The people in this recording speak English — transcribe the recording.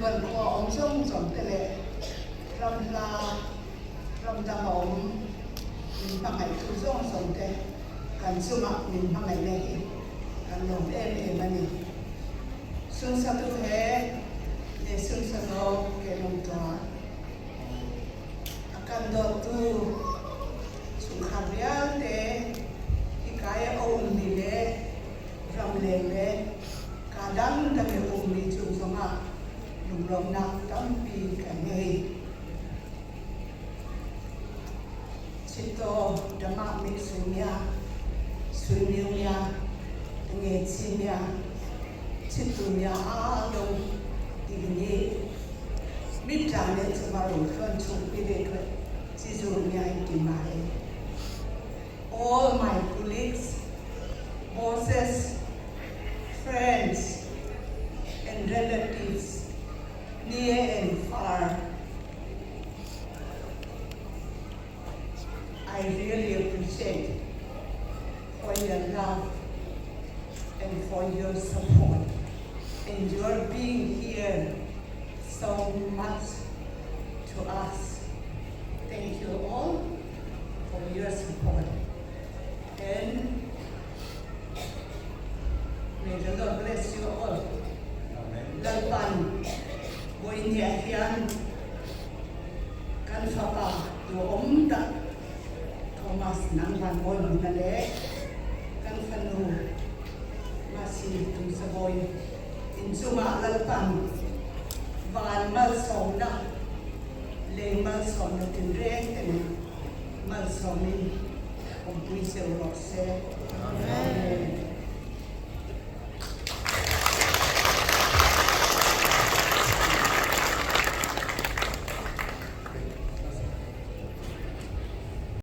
bần của ông sông giống tệ lệ ram la ram đam ông mình bằng ngày tu sông giống tệ cần sum mặc mình bằng ngày này cần lòng em mà nè xuân sa tu thế để xuân sa nó cái lòng toa akan do tu sukharia te ikaya om ni le ram le le kadang da me om ni chu songa lung rom na tam pi ka nei chito dama mi sunya nge chinya chitunya a lo ti ni mi ta ne chuma ro khon chu pi de kwe chi su nya ti mai all my colleagues, bosses, friends, and relatives, near and far. I really appreciate for your love and for your support and your being here so much to us. Thank you all for your support. And may the Lord bless you all. Lalpan, boy niya yan, kan fapa, yung Thomas nang bangon na le, kan fanu, masih tung sa boy, insuma lalpan, van mal song na, le mal song na tinreng, mal song ni. Om Tuhan, Amen.